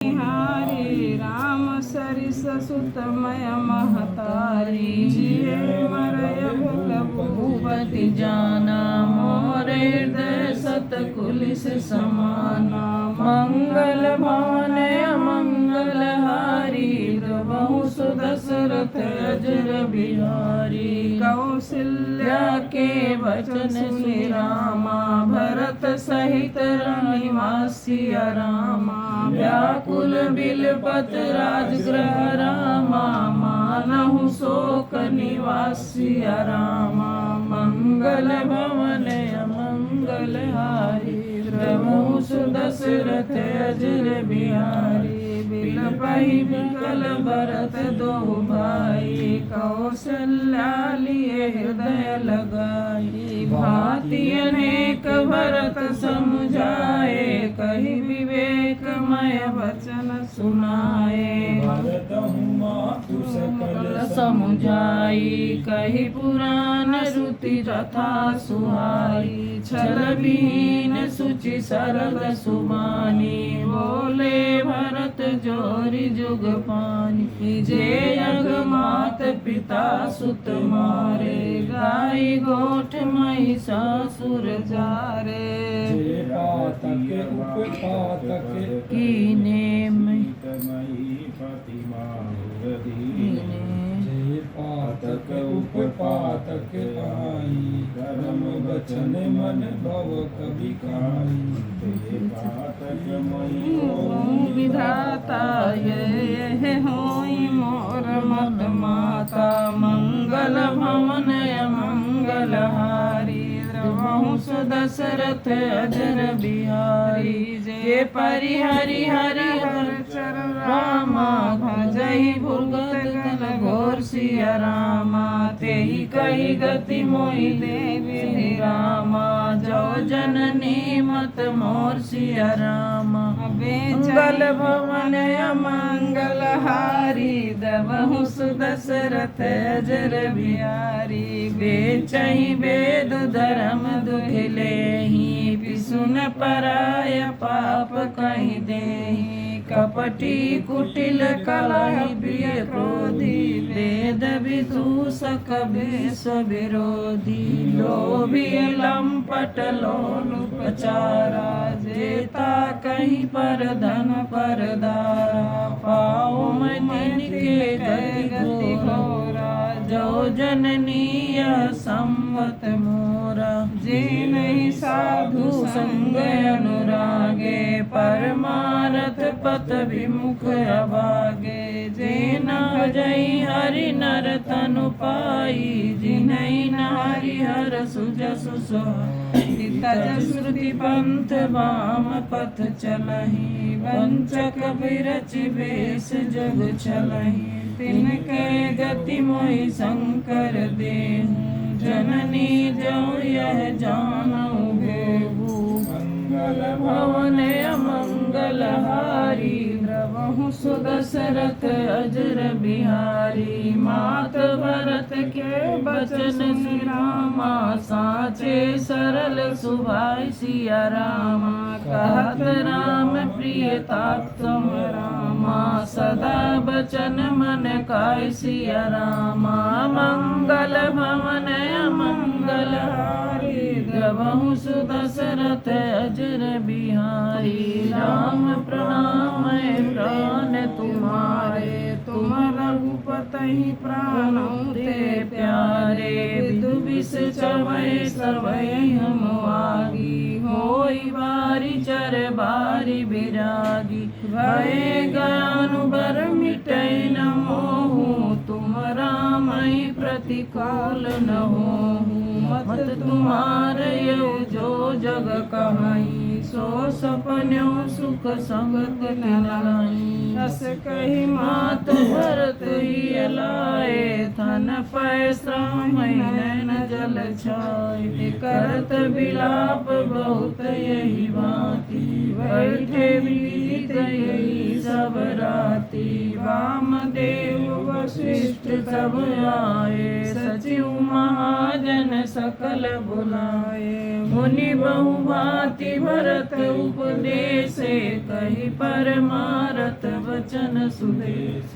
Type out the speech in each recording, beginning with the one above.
हारी राम सरिस सुतमय महतारी जिये मरय भूल भूपति जाना मोर हृदय सतकुलिस समाना मंगल भवन अमंगल हारी द्रवहु सुदशरथ अजर बिहारी कौसल्या के वचन सुनि रामा भरत सहित रनिवासी रामा व्याकुल बिलपत राजगृह रामा मानहु शोक निवासी रामा मंगल भवन अमंगल हारी द्रवहु सुदशरथ अजर बिहारी बिलपहि बिकल भरत दो भाई कौशल्या लिए हृदय लगाई भांति अनेक भरत समुझाए कहि विवेकमय वचन सुनाए समुझाई कहि पुराण रुति रथा सुहाई छल विहीन सुचि सरल सुमानी बोले भरत जोरी जुग पानी जे अग मात पिता सुत मारे गाय गोठ महिषासुर जारे कीने पातक उपपातक आई धर्म वचन मन भव कवि खाई पातक मई विधाता ये होई मोर मत माता मंगल भवन मंगल हारी द्रवहु सुदशरथ अजर बिहारी जे परिहरि हरि हर चरण रामा भजहि भुगत घोर सिया रामा तेहि कहि गति मोहि देवी रामा जो जननी मत मोर सिया रामा मंगल भवन अमंगल हारी द्रवहु सुदशरथ अजर बिहारी बेचहि वेद धर्म दुख लेहि पिसुन पराय पाप कहि देहि कपटी कुटिल कलहि प्रिय क्रोधी वेद विदूषक भेष विरोधी लोभी लंपट लोलुपचारा जेता कहीं पर धन पर दारा पाओ मन के गति घोरा जो जननीय संवत मोरा जे नहीं साधु संग अनुरागे परमारथ पत विमुख अभागे जे न जई हरि नर तनु पाई जिन्हई नारी हर सुजसु तज श्रुति पंथ वाम पथ चलहि वंचक विरच वेश जग चलहि तिनके गति मोहि शंकर देहु जननी जो यह जानऊ भेबू मंगल भवन अमंगल हारी द्रवहु सुदशरथ अजर बिहारी मात भरत के बचन श्री रामा साचे सरल सुभाय सिया रामा कहत राम प्रिय तात्म रामा सदा बचन मन काय सिया रामा मंगल भवन अमंगल हारी द्रवहु सुदशरथ अजर बिहारी राम प्रणाम प्राण तुम्हारे तुम रघुपति प्राण ते प्यारे विदु विष चवै सर्वै हम आगी होई बारी चर बारी बिरागी भय ज्ञानुबर मिटै न मोहु तुम रामई प्रतिकूल न होहु मत तुम्हारे जो जग कहाई सो सपन्यो सुख संगत नलाई हस कही मात भरत ही लाए थन पैसा नैन जल छाय करत विलाप बहुत यही भांति बैठे बीत यही सब राति वामदेव वशिष्ठ वशिष्ठ सब आए, सचिव महाजन सकल बुलाए। मुनि बहु भांति भरत उपदेशे, कही परमारथ वचन सुदेश।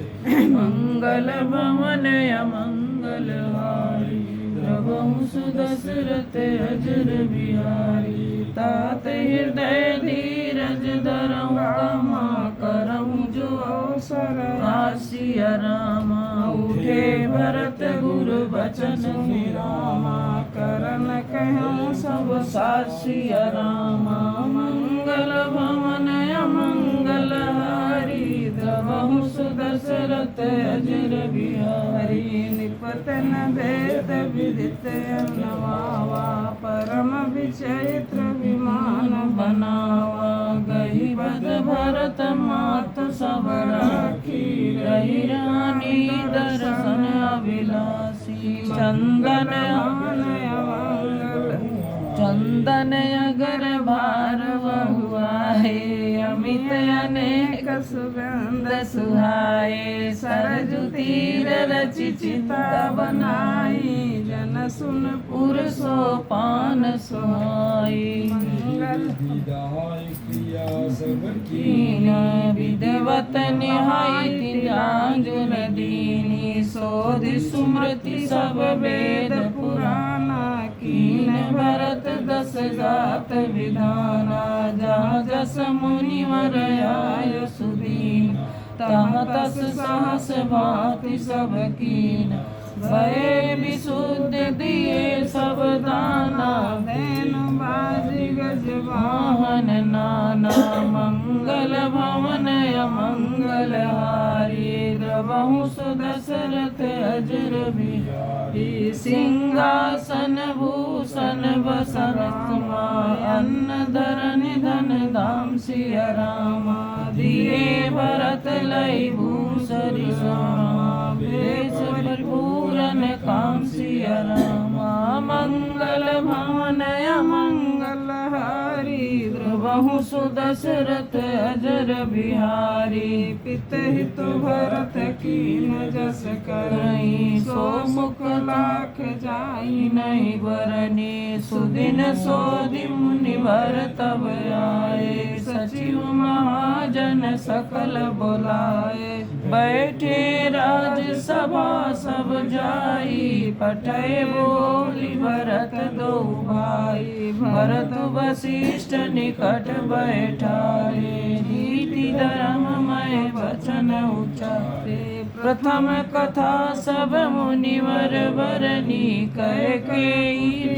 मंगल भवन अमंगल हारी, द्रवहु सुदशरथ अजर बिहारी। तात हृदय धीरज धरहु, क्षमा करहु जो अवसर आसिया रामा। उठे भरत गुरु बचन विरामा, करन कहूँ सब सासिया रामा। मंगल भवन अमंगल हारी, द्रवहु सुदशरथ अजर बिहारी। निपत न भेद विदित नवावा, परम विचित्र विमान बनावा। गही बद भरत मात सब राखी, रही रानी दर्शन अभिलाषी। चंदन चंदन अगर भार बहुआ है, अमित अनेक सुगंध सुहाए। सरजु तीर रचि चिता बनाई, जन सुन पुर सोपान सुहाई। क्रिया सब कीन विधवत निहाई तिलांजुल दीनी। सोधि सुमृति सब वेद पुराना, कीन भरत दस जात विधाना। जहाँ जस मुनिवर आय सुदीन, तहाँ तस सहस भांति सब कीन। भय विशुद्ध दिए सब दाना, धेनु बाजी गज वाहन नाना। मंगल भवन अमंगल हारी, द्रवहु सुदशरथ अजर बिहारी। सिंहासन भूषण बसन समाय, अन्न धर निधन धाम सिया रामा। दिए भरत लई भूसरि सोना, भेष परिपूरन काम सिया रामा। मंगल भवन अमंगल हारी, द्रवहु सुदशरथ अजर बिहारी। पित हित भरत कीन जस करई, सो मुख लाख जाई नहीं बरनी। सुदिन सोधि मुनि भर तब आए, सचिव महाजन सकल बुलाए। बैठे राज सभा सब जाई, पठय बोली भरत दो भाई। भरत वशिष्ठ निकट बैठाए, नीति धर्ममय वचन उचारे। प्रथम कथा सब मुनिवर बरनी, कह के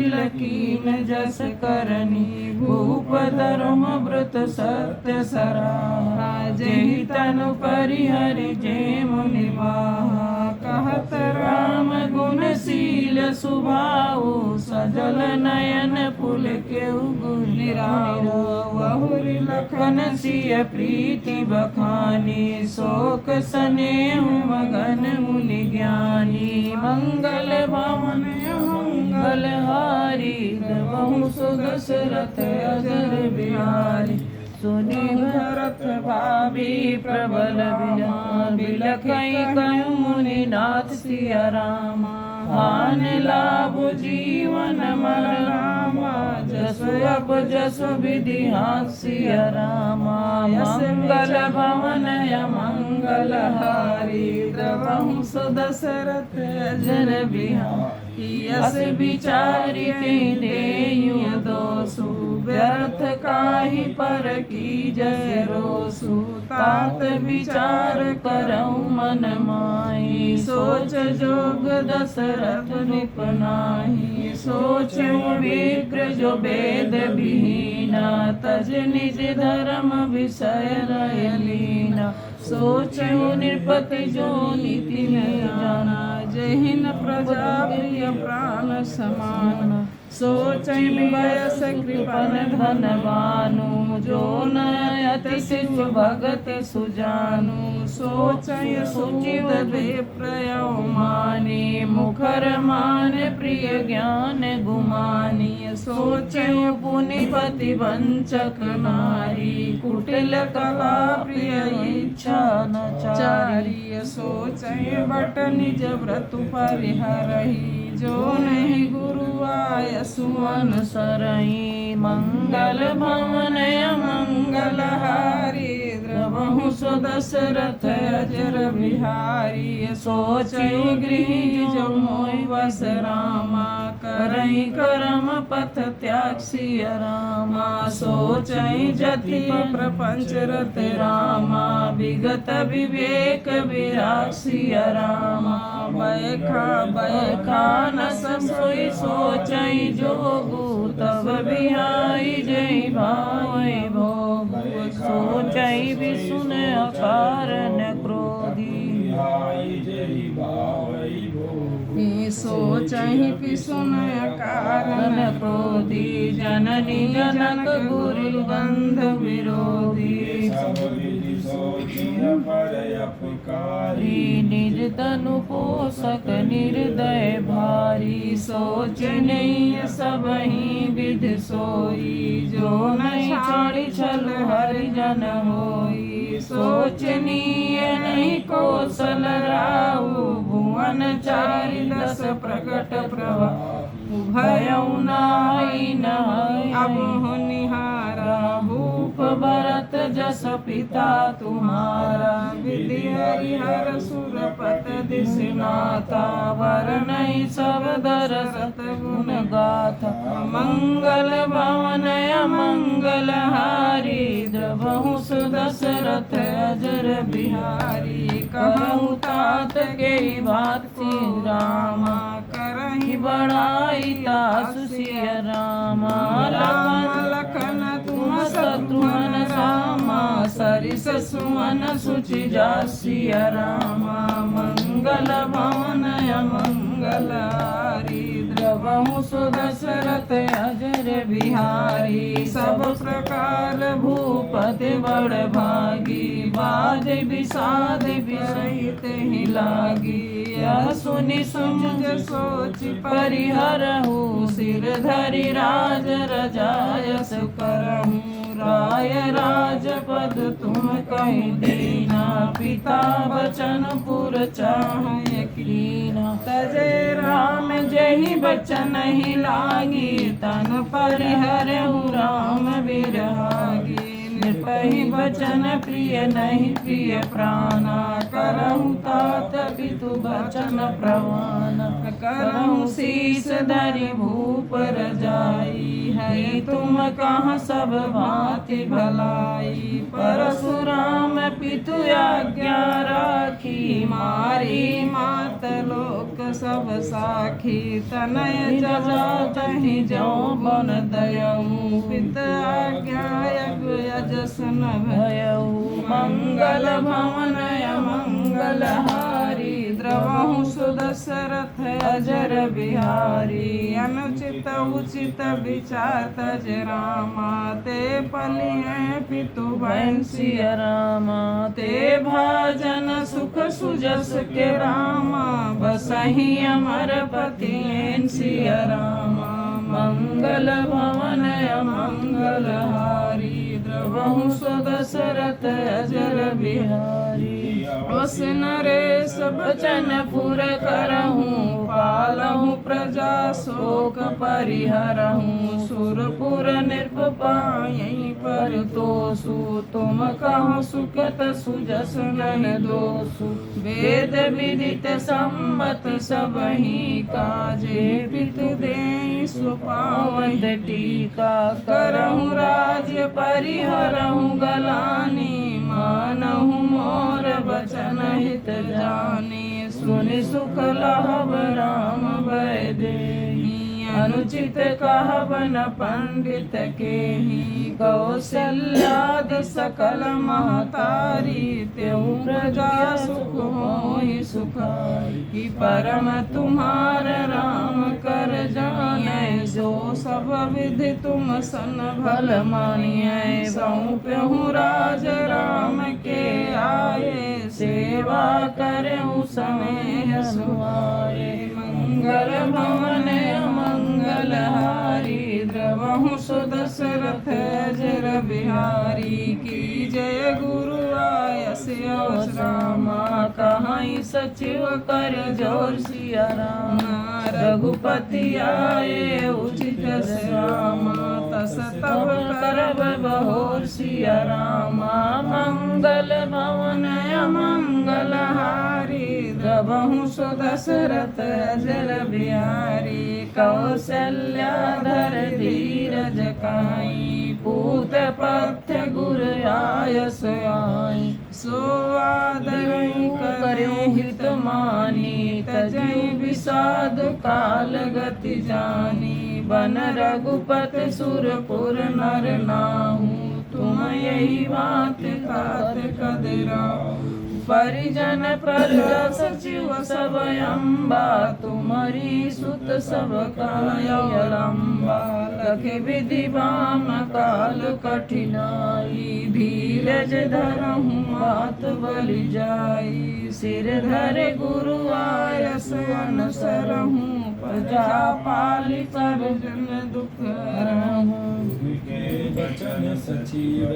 लकीन जस करनी। भूप धर्म व्रत सत्य सराहा, जेहि तनु परिहरि जे मुनि माहा। कहत राम गुण शील सुभाऊ, सजल नयन पुलकेउ गुणिराऊ। बहुरि लखन सिय प्रीति बखानी, शोक सनेहु मगन मुनि ज्ञानी। मंगल भवन मंगल हारी, द्रवहु सुदशरथ अजर बिहारी। सुनि भरत भाभी प्रबल विलास, बिलखई कहूँ मुनि नाथ सिया रामा। हान लाभ जीवन मर रामा, जस अब जस विधि हाथ सिया रामा। मंगल भवन अमंगल हारी, द्रवहु सुदशरथ अजर बिहारी। यस विचारि देयु दोषु, व्यर्थ काहि पर कीजय रोषु। तात विचार करहु मन माहि, सोच जोग दशरथ निपनाहि। सोचु विग्र जो वेद विहीना, तज निज धर्म विषय रय लीना। सोचु नृपति जो नीति न जाना, जहिन प्रजा प्रिय प्राण समान। सोचहि बयस कृपन धनवानु, जो न अति सिद्ध भगत सुजानु। सोचहि सुचित विप्रयो मानी, मुखर मान प्रिय ज्ञान गुमानी। सोचहि पुनिपति वंचक नारी, कुटिल कला प्रिय इच्छा चारिय सोचय बट निज व्रत परिहरहि जो नहीं गुरु आय सुमन सरहि मंगल भवन मंगल हारी द्रवहु सो दशरथ अजर बिहारी सोचय गृह जो मोहि बस रामा करहि करम पथ त्याग सिय रामा सोचहि जति प्रपंच रत रामा विगत विवेक विराग सिय रामा बैखा न सोई सोचहि जोगु तब बिहाई जय भाई भोग सोचहि विसुन अकारण क्रोधी सोचहि पिसुन कारण क्रोधी जननी जनक गुरु बंध विरोधी निज तनु पोषक निर्दय भारी सोच नहीं सबहि विध सोई जो नहीं छाड़ी छल हरिजन होई सोचनीय नहीं कौशल राहु भुवन चारि दस प्रकट प्रभा भयउ नाहि नाहि अब निहारा भूप भरत जस पिता तुम्हारा विधि हरिहर सुरपत दिसनाता वर नहीं सब दरसत गुण गाथा मंगल भवन मंगल हारी द्रवहु सुदशरथ अजर बिहारी कहु तात के बात रामा करहि बड़ाई तासु सिय रामा लखन तुम शत्रुघ्न सामा सरिस सुमन सुचि जासिय रामा मंगल भवन मंगल हारी द्रवहु सुदशरथ अजर बिहारी सब प्रकार भूपति बड़ भागी बाज विषाद विरहित ही लागी यह सुनि सुमुझ सोच परिहरहु सिर धरि राज रजायस करहु राय राजपद तुम कहि दीना पिता बचन पुर चाहय कीना तजे राम जहि बचन ही लागी तन परिहरहु राम बिरहागी निर्भय बचन प्रिय नहीं प्रिय प्राणा करहु तात पितु बचन प्रवाना करहु शीस धरि भूप रजाई है तुम कहाँ सब भांति भलाई परशुराम पितु आज्ञा राखी मारी मात लोक सब साखी तनय जजातहि जो बन दयऊ पित आज्ञा यजसन भयऊ मंगल भवन मंगल हारी द्रवहु सुदशरथ अजर बिहारी अनुचित उचित विचार तज रामा ते पलिय पितु बंसिय रामा ते भाजन सुख सुजस के रामा बसहि अमर पति सिय रामा मंगल भवन मंगल हारी द्रवहु सुदशरथ अजर बिहारी उस नरेश बचन पुर करहूँ पालहु प्रजा शोक परिहरहूँ सुरपुर निर्भपायहि पर तोसु तुम कहो सुखत सुजस नन दोसु वेद विदित सम्मत सबहि काजे पितु देहि सुपावत टीका करहु राज्य परिहरहु गलानी मानहु मोर बचन हित जानी सुनि सुख लाभ राम भय देहि अनुचित कहबन पंडित केहि कौशल्याद सकल महतारी तेउ प्रजा सुख होहि सुखारी परम तुम्हार राम कर जानिए जो सब विधि तुम सन भल मानिए सौंप्यहु राज राम के आए सेवा करहु स्नेह सुहाए मंगल भवन मंगल हारी द्रवहु सुदशरथ अजर बिहारी की जय गुरु आयस रामा कहाई सचिव कर जोर सिया राम रघुपति आए उचित रामा तस तब करब बहोर सिया रामा मंगल भवन अमंगल हारी द्रवहु सो दशरथ अजर बिहारी कौशल्याधर धीरज काई पूत पथ्य गुर आयस आई सो आदर करे हित मानी तजै विषाद काल गति जानी बन रघुपत सुरपुर नर नाहू तुम यही बात खात कदराऊ परिजन प्रजा सचिव सब अम्बा तुम्हारी सुत सब कायलम्बा लखे विधि बाम काल कठिनाई धीरज धरहु मात बलि जाई सिर धरे गुरु आयस अनसरहु प्रजा पालि सब जन दुख हरहु बचन सचिव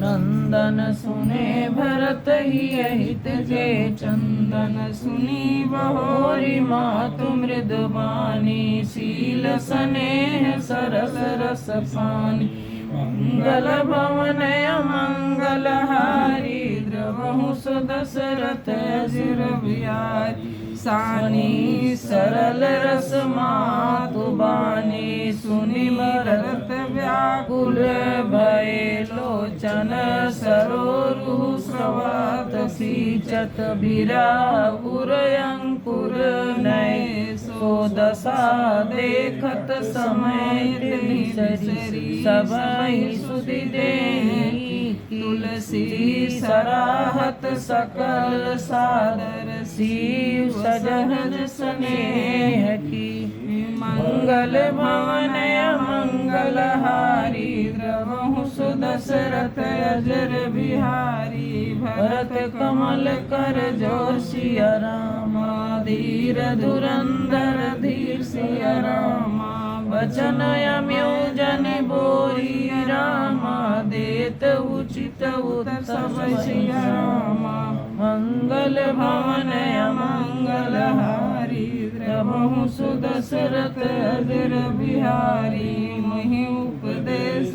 नंदन सुने भरत ही हित जे चंदन सुनी बहोरी मातु मृदुबानी शील स्नेह सरस रस पानी मंगल भवन अमंगल हारी द्रवहु सो दशरथ अजर बिहारी सानी सरल रस मातु बानी सुनि भरत व्याकुल भय लोचन सरोरु स्रवत सींचत बिरापुर अंकुर नय सो दशा देखत समय बिसरी सबहि सुधि देहि तुलसी सराहत सकल सादर शिव सजहन स्नेह की मंगल भवन अमंगल हारी द्रवहु सो दशरथ अजर बिहारी भरत कमल कर जोर सिया रामा धीर धुरंधर धीर सिया रामा वचन अम्योजन बोरी रामा देत उचित उत्सव सिया रामा मंगल भवन अमंगल हारी द्रवहु सो दशरथ अजर बिहारी महि उपदेश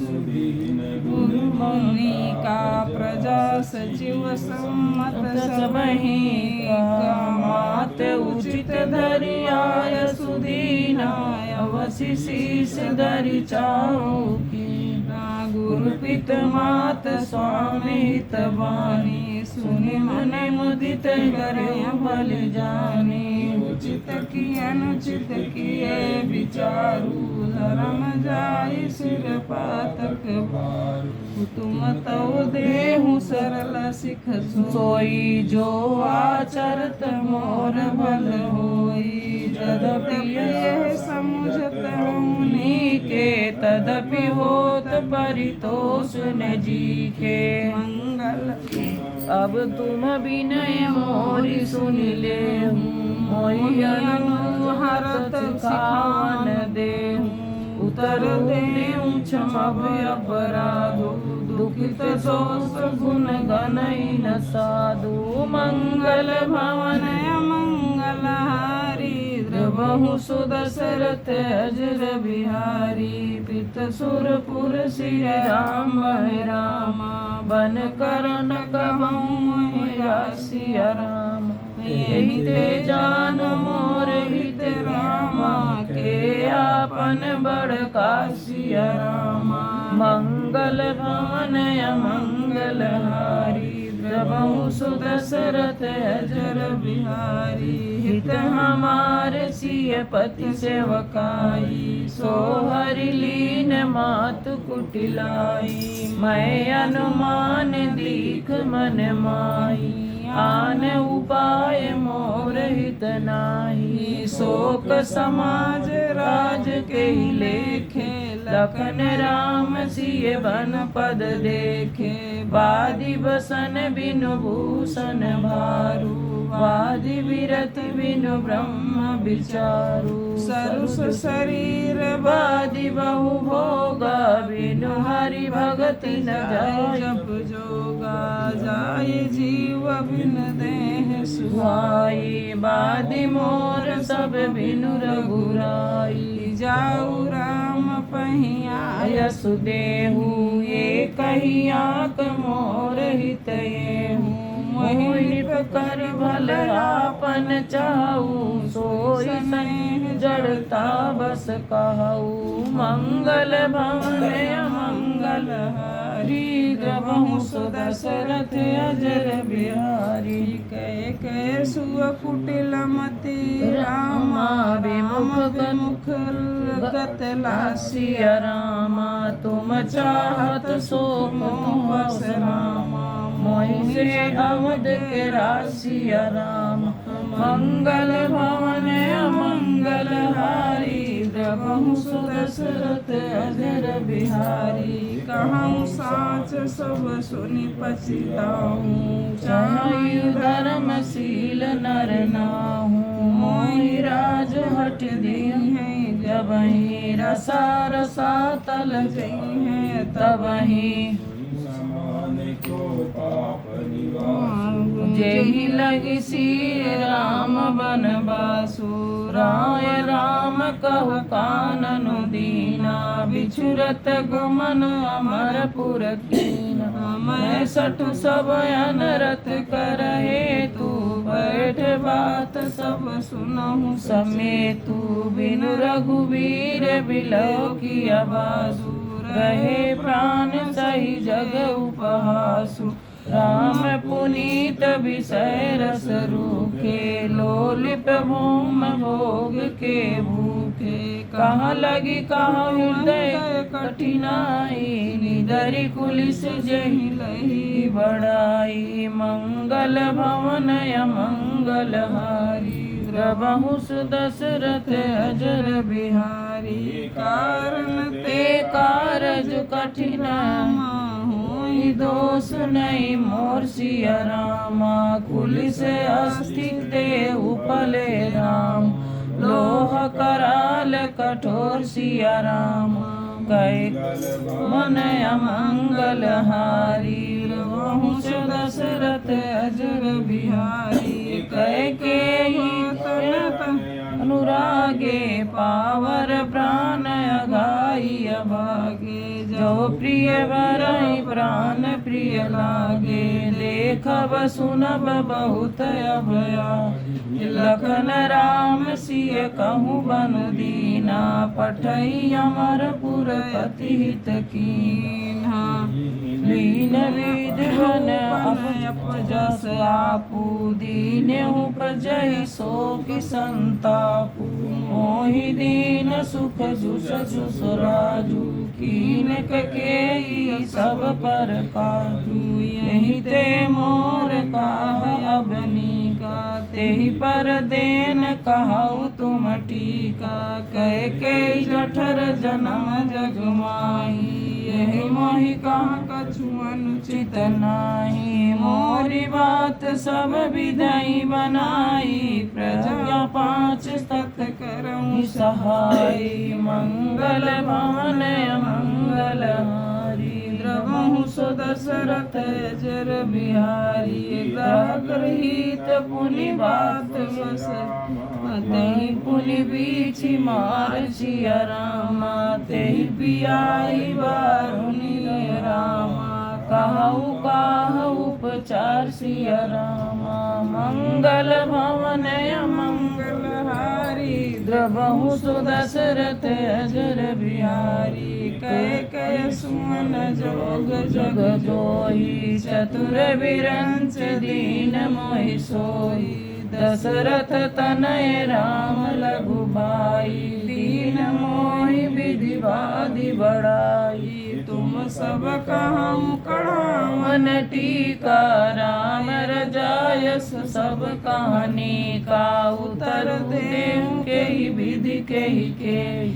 गुरु मुनि का प्रजा सचिव सम्मत सबहि का मात उचित धरि आय सुदीनाय अवसि शीस धरि चाऊ की गुरु पित मात स्वामी हित बानी सुनि मन मुदित करे बल जानी उचित की अनुचित किए विचारु धर्म जाय सिर पातक भारू तुम तव देहु सरल सिख सोई जो आचरत मोर भल होई यद्यपि यह समुझत मुनि के तदपि होत परितोष न जी के मंगल अब तुम विनय मोरी सुन ले मोहि अनुहरत सिखावन दे उतर दे क्षमभ अपराधो दुखित दोष गुण गणई न साधु मंगल भवन अमंगल हारी द्रवहु सो दशरथ अजर बिहारी पित सुरपुर श्री राम रामा बन करन कहूँ सिया राम यही ते जान मोर हित रामा के आपन बड़ कासिया रामा मंगल भवन अमंगल हारी द्रवहु सो दशरथ अजर बिहारी हित हमारे सिय पति सेवकाई सो हरि लीन मातु कुटिलाई मैं अनुमान दीख मन माई आन उपाय मोर हित नाही। शोक समाज राज के ही लेखे, लखन राम सिय बन पद देखे। वादी बसन बिनु भूषण भारू, वादी विरत बिनु ब्रह्म विचारू। सरुस शरीर वादी बहु भोगा, बिनु हरि भगति न जाय जप जोगा। जाय जीव बिन देह सुहाई, वादी मोर सब बिनु रघुराई। जाऊ राम पहिया यसु देहु, ये कहिया मोर हित येहु। मोहि कर भल आपन चाहू, सोई स्नेह जड़ता बस कहू। मंगल भवन अमंगल हारी, द्रवहु सो दशरथ अजर बिहारी। कह कह सुअ कुटिल मति रामा, विमुख मुख गत लासिया रामा। तुम चाहत सो मोह बस रामा, मोहि से अवध के रासिया राम। मंगल भवन अमंगल हारी, द्रवहु सो दशरथ अजर बिहारी। कहूँ साच सब सुनि पछिताहू, चाहु धर्मशील नर नाहू। मोहि राज हठ दीन्हे जबहि, रसा रसा तल जइहे तबहि। को पाप निवासु, जेहि लगी श्री राम बनवासु। राय राम कहु काननु दीना, बिछुरत गुमन अमरपुर कीना। मैं सठु सब अनरत करहे, तू बैठ बात सब सुनहु समेतु। बिनु रघुवीर बिलौ किया बासु, रहे प्राण सही जग उपहासु। राम पुनीत विषय रस रूखे, लोलिप भूम भोग के भूखे। कहाँ लगी कहाँ हृदय कठिनाई, निदरि कुलिस जहि लही बड़ाई। मंगल भवन अमंगल हारी, द्रवहु सो दशरथ अजर बिहारी। कारण ते कारज कठिन होई, दोष नहीं मोर सिया रामा। कुलिस अस्थित ते उपले राम, लोह कराल कठोर सिया राम। कै मन अमंगल हारी, द्रवहु सो दशरथ अजर बिहारी। कै के अनुरागे, पावर प्राण अघाई अभागे। जो प्रिय वरहि प्राण प्रिय लागे, देखब सुनब बहुत अभया। लखन राम सिय कहूँ बनु दीना, पठई अमरपुर पति हित कीन्हा। लीन विद्वन अपजस आपू, दीनहु प्रजहि शोकि संतापू। मोहि दीन सुख जुस जुस राजू, कीन केई सब पर काजू। यही ते मोर काह अबनीका, तेहि पर देन कहु तुम टीका। कह के जठर जन्म जग माही, यही मोहि कहाँ कछु अनुचित नाही। मोरी बात सब विधि बनाई, प्रजा पाँच सत करऊँ सहाय। मंगल भवन अमंगल हारी, द्रवहु सो दशरथ अजर बिहारी। ग्रह गृहीत पुनि बात बस, तेहि पुनि बीछि मार सिया रामा। तेहि पियाई वारुणी रामा, कहु काहु उपचार सिया रामा। मंगल भवन अमंगल हारी, द्रवहु सो दशरथ अजर बिहारी। कह कह सुमन जोग जग जोई, चतुर विरंच दीन मोहि सोई। दशरथ तनय राम लघु भाई, दीन मोहि विधि बाधि बड़ाई। तुम सब कहूँ कढ़ावन टीका, राम रजाय जायस सब कहानी का उतर देहु के ही विधि के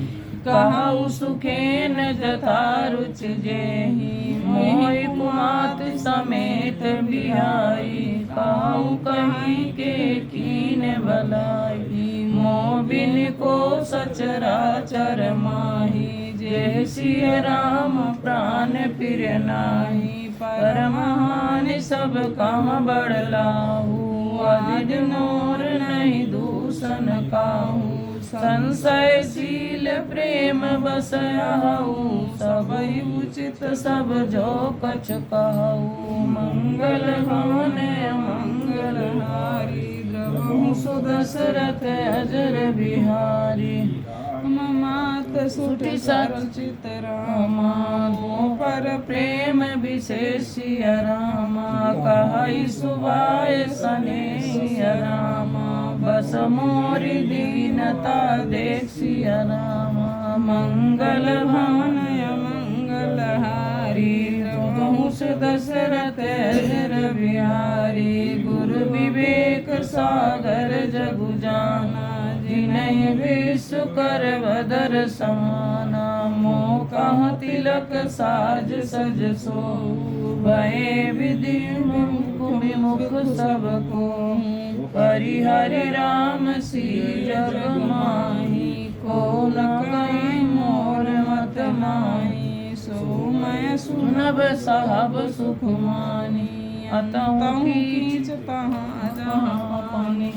कहु सुखेन जथा रुच जेहि मोहि पुमात समेत बिहाई कहु कहीं के कीन भलाई मोह बिन को सचराचर माही जय सिय राम प्राण प्रिय नाहि परमहानि सब कहाँ बड़लाहू अजिद मोर नहीं दूषण काहू संशयशील प्रेम बसयाहू सबहि उचित सब जो कछ कहू मंगल भवन मंगल हारी द्रवहु सुदशरथ अजर बिहारी मात सुठी सचित रामा पर प्रेम विशेषिय रामा कहई सुभाय स्नेह रामा बस मोरी दीनता देखिय रामा मंगल भवन मंगल हारी प्रभुष दशरथ अजर बिहारी गुरु विवेक सागर जगु जाना जिन्हि विश्व कर बदर समाना मोह कहाँ तिलक साज सज सो भय विधि विमुख सबको परिहरि राम सी जग माही को न कहीं मोर मत माही सो मैं सुनब साहब सुख मानी अतहु कीच तहाँ जहाँ पानी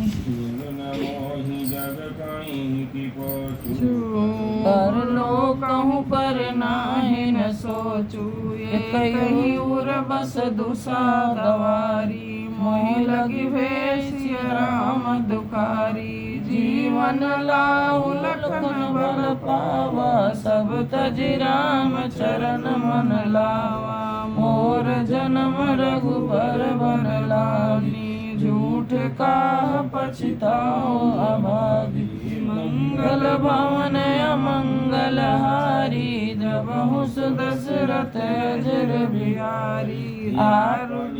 पर लो कहूँ पर नाहि न सोचू कहीं उर बस दुसा गवारी मोहि लगी भेषिय राम दुखारी जीवन लाऊ लखन बल पावा सब तज राम चरण मन लावा मोर जन्म रघुबर बन लानी झूठ का पछताओ अभागी मंगल भवन अमंगल हारी द्रवहु दशरथ अजर बिहारी आरुण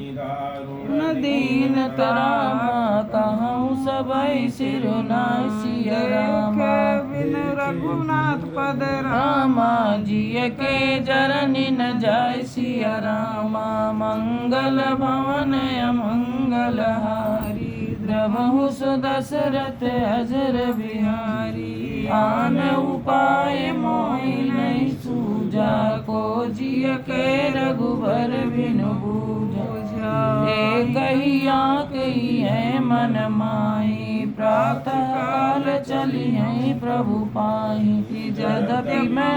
दीन रामा कहूँ सबई सिरुनासिय रामा बिन रघुनाथ पद रामा जिय के जरनि न जाय सिय रामा मंगल भवन अमंगल हारी द्रवहु दशरथ अजर बिहारी आन उपाय मोहि नहीं सूझा को जिय के रघुबर बिनु बूझा एक ही आँखि है मन माही प्रातः काल चली है प्रभु पाही यद्यपि मैं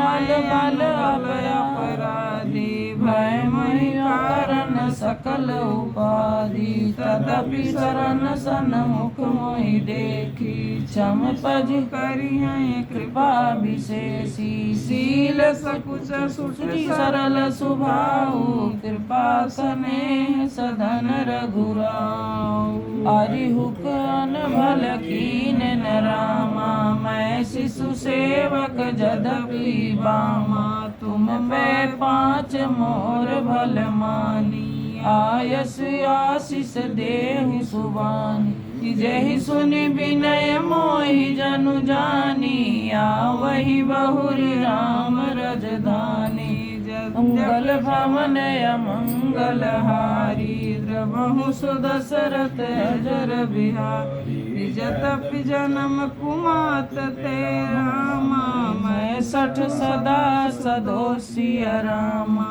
अलबल अपराधी भय मही कारण सकल उपाधि तदपि शरण सन्मुख मोहि देखी क्षम पज करी है कृपा विशेषी शील सकुच सुठी सरल सुभाऊ कृपा स्नेह सधन रघुराऊ हरिहुक अन भल कीन न रामा मैं शिशु सेवक जदपि बामा तुम पे पाँच मोर भल मानी आयस आशीष देहु सुबानी जहि सुनि विनय मोहि जनु जानी आवहि बहुरी राम रजधानी मंगल भवन अमंगल हारी द्रवहु दशरथ अजर बिहारी जतपि जन्म कुमात ते रामा मैं सठ सदा सदोषिय रामा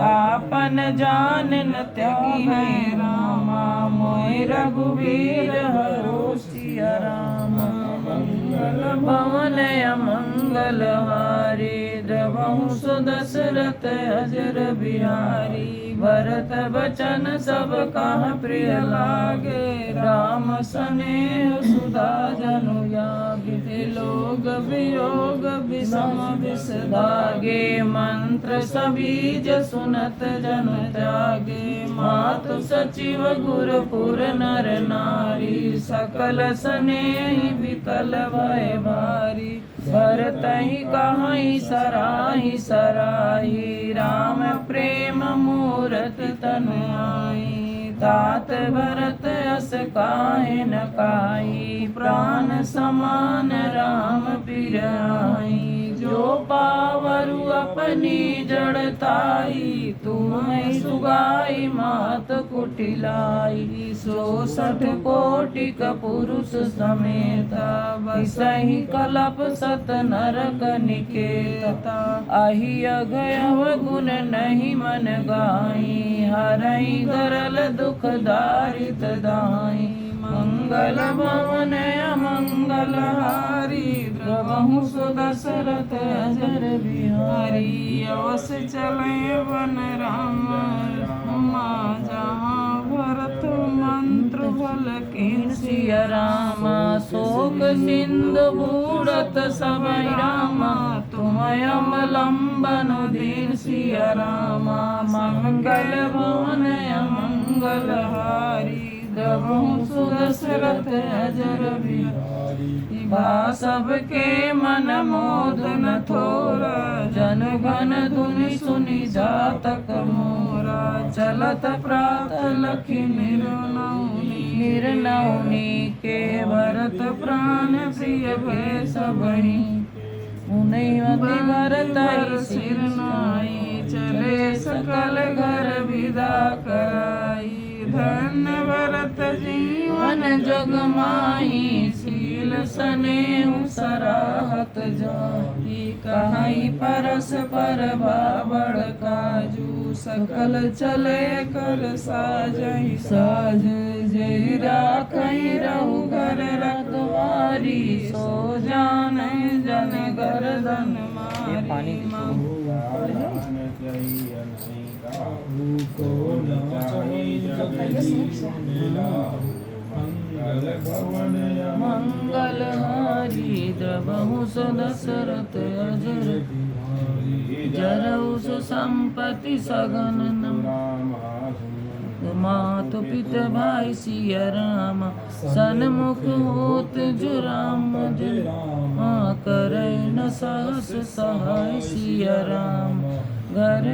आपन जान न त्यागी है रामा मोहि रघुवीर हरोषिय रामा मंगल भवन अमंगल हारी द्रवहु दशरथ अजर बिहारी भरत बचन सब कहाँ प्रिय लागे राम स्नेह सुधा जनु यागे लोग वियोग विषम विष दागे मंत्र सबीज सुनत जन त्यागे मातु सचिव गुरुपुर नर नारी सकल स्नेह विकल भय भारी भरतहि कहीं सराही सराही राम प्रेम मूरत तन आई तात भरत अस काहे न काई प्राण समान राम पिराई जो पावरु अपनी जड़ताई तुम्हें सुगाई मात कुटिलाई 64 कोटि पुरुष समेता बसहि कलप सत नरक निकेता आहि अगयव गुण नहीं मन गाई हरहि गरल दुख दारित दाई मंगल भवन अमंगल हारी द्रवहु सुदशरथ अजर बिहारी अवस चले वन राम जहाँ भरत मंत्र फल कीन सिया रामा शोक सिंधु बूढ़त सबई रामा तुम अवलंबन दीन सिया रामा मंगल भवन अमंगल हारी द्रवहु सुदशरथ अजर बिहारी बा सबके मन मोदन थोरा जन घन धुनि सुनि जातक मोरा चलत प्रात लखी निर्नौनी के भरत प्राण प्रिय भय सबहि उन्हीं अति भरत सिर नाई चले सकल घर विदा कराई धन्य भरत जीवन जग माही शील स्नेह सराहत जाहि कहाई परस पर बाबड़ काजू सकल चले कर साजहि साज जय राखहि रहु घर रखवारी सो जान जन गर्दन मारी मंगल हारी द्रवहु दशरथ अजर जरऊ संपत्ति सगन मातु पित भाई सिया राम सन्मुख होत जो राम करे न सहस सहाय सिया राम घर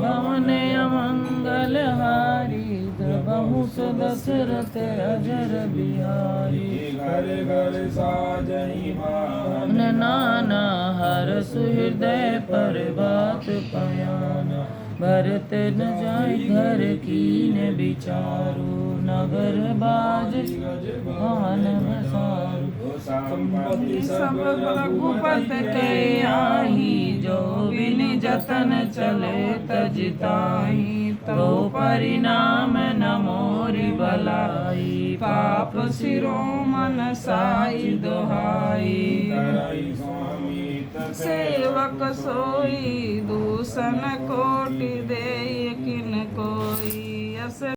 भवन अमंगल हारी द्रवहु दशरथ अजर बिहारी घर घर साजहि वाहन नाना हर सुहृदय पर बात पयाना भरत न जाय घर कीन विचारो नगर बाज भान बसारो संपत्ति सब रघुपत के आही जो बिन जतन चले तजताही तो परिणाम न मोरि भलाई पाप सिरो मन साई दुहाई सेवक सोई दूषण कोटि दे किन कोई अस